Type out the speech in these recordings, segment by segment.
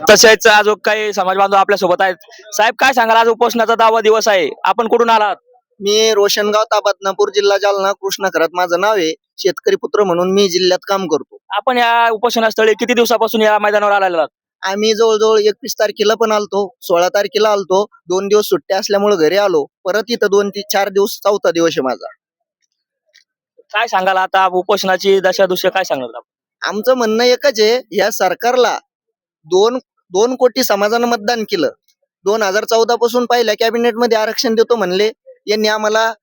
तसेच अजून काही समाज बांधव आपल्या सोबत आहेत. साहेब काय सांगाल, आज उपोषणाचा 10वा दिवस आहे, आपण कुठून आलात? मी रोशनगाव बदनापूर जिल्हा जालना कृष्णा खरात माझं नाव आहे. शेतकरी पुत्र म्हणून मी जिल्ह्यात काम करतो. आपण या उपोषणास्थळी किती दिवसापासून या मैदानावर आलेला आहात? आम्ही जवळजवळ 21 तारखेला पण आलतो, 16 तारखेला आलतो. 2 दिवस सुट्ट्या असल्यामुळे घरी आलो. परत इथं 2-4 दिवस, चौथा दिवस आहे माझा. काय सांगाल आता उपोषणाची दशा काय सांगाल? आमचं म्हणणं एकच आहे, या सरकारला 2 कोटी समाजानं मतदान केलं. 2014 पासून पहिल्या कॅबिनेट मध्ये आरक्षण देतो म्हणले. यांनी आम्हाला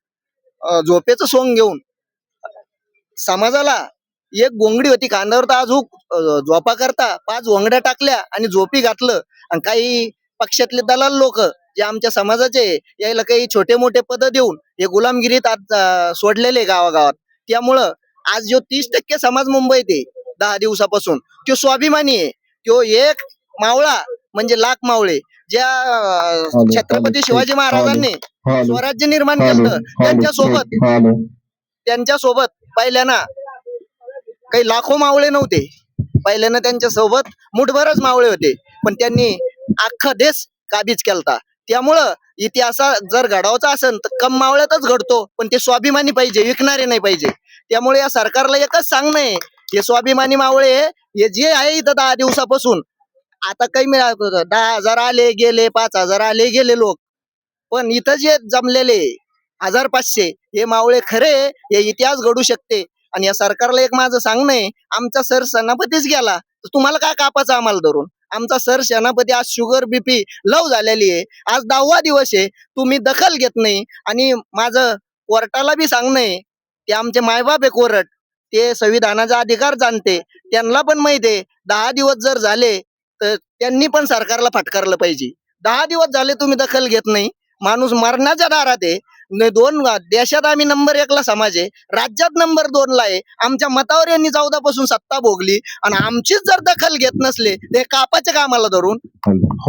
झोपेचं सोंग घेऊन समाजाला एक गोंगडी होती खांद्यावर, तर आज झोपा करता 5 वंगड्या टाकल्या आणि झोपी घातलं. आणि काही पक्षातले दलाल लोक जे आमच्या समाजाचे यायला काही छोटे मोठे पद देऊन हे गुलामगिरीत आज सोडलेले गावागावात. त्यामुळं आज जो 30% समाज मुंबईत आहे 10 दिवसापासून, तो स्वाभिमानी आहे. तो एक मावळा म्हणजे लाख मावळे, ज्या छत्रपती शिवाजी महाराजांनी स्वराज्य निर्माण केलं त्यांच्यासोबत पहिल्याना काही लाखो मावळे नव्हते. पहिल्यानं त्यांच्या सोबत मुठभरच मावळे होते, पण त्यांनी अख्खा देश काबीज केलता. त्यामुळं इतिहास जर घडवायचा असेल तर कम मावळ्यातच घडतो, पण ते स्वाभिमानी पाहिजे, विकणारे नाही पाहिजे. त्यामुळे या सरकारला एकच सांगणं आहे, हे स्वाभिमानी मावळे हे जे आहे इथं 10 दिवसापासून, आता काही 10,000 आले गेले, 5,000 आले गेले लोक, पण इथं जे जमलेले 1,500 हे मावळे खरे, हे इतिहास घडू शकते. आणि या सरकारला एक माझं सांगणं आहे, आमचा सर सेनापतीच गेला तर तुम्हाला काय कापाचं आम्हाला धरून? आमचा सर सेनापती आज शुगर बीपी लव झालेली आहे. आज 10वा दिवस आहे, तुम्ही दखल घेत नाही. आणि माझं कोर्टाला बी सांगणं आहे, ते आमचे मायबाप आहे कोर्ट, ते संविधानाचा अधिकार जाणते. त्यांना पण माहिती आहे 10 दिवस जर झाले तर त्यांनी पण सरकारला फटकारलं पाहिजे. 10 दिवस झाले तुम्ही दखल घेत नाही. माणूस मरणाच्या दारात आहे. 2 देशात आम्ही नंबर 1 ला समाज आहे, राज्यात नंबर 2 ला आहे. आमच्या मतावर यांनी 14 पासून सत्ता भोगली आणि आमचीच जर दखल घेत नसले ते कापाचे कामाला धरून.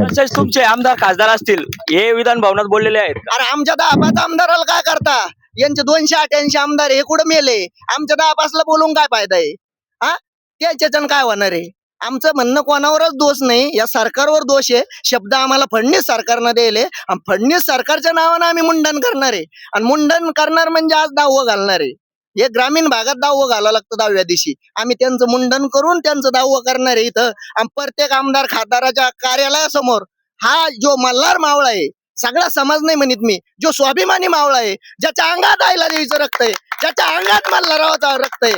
तसेच तुमचे आमदार खासदार असतील, हे विधान भवनात बोललेले आहेत. अरे आमच्या 10-5 आमदाराला काय करता? यांचे 288 आमदार हे कुठं मेले? आमच्या 10-5 ला बोलून काय फायदा आहे? हा, त्याच्यानं काय होणार आहे? आमचं म्हणणं कोणावरच दोष नाही, या सरकारवर दोष आहे. शब्द आम्हाला फडणवीस सरकारनं दिले आणि फडणवीस सरकारच्या नावानं आम्ही मुंडन करणार आहे. आणि मुंडन करणार म्हणजे आज 10वं घालणार आहे. हे ग्रामीण भागात 10वं घालावं लागतं. 10व्या दिवशी आम्ही त्यांचं मुंडन करून त्यांचं 10वं करणार आहे इथं. आणि प्रत्येक आमदार खासदाराच्या कार्यालयासमोर हा जो मल्हार मावळा आहे, सगळा समाज नाही म्हणत मी, जो स्वाभिमानी मावळा आहे, ज्याच्या अंगात आईला देवीचं रक्त आहे, ज्याच्या अंगात मल्हाराचं रक्त आहे,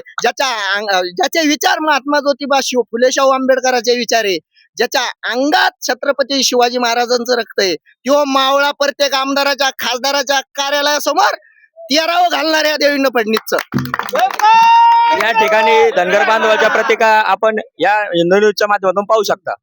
ज्याचे विचार महात्मा ज्योतिबा फुले शाहू आंबेडकरांचे विचार आहे, ज्याच्या अंगात छत्रपती शिवाजी महाराजांचं रक्त आहे, तो मावळा प्रत्येक आमदाराच्या खासदाराच्या कार्यालयासमोर 13वं घालणार आहे देवेंद्र फडणवीसचं. या ठिकाणी धनगर बांधवाच्या प्रतिका आपण या हिंदू न्यूजच्या माध्यमातून पाहू शकता.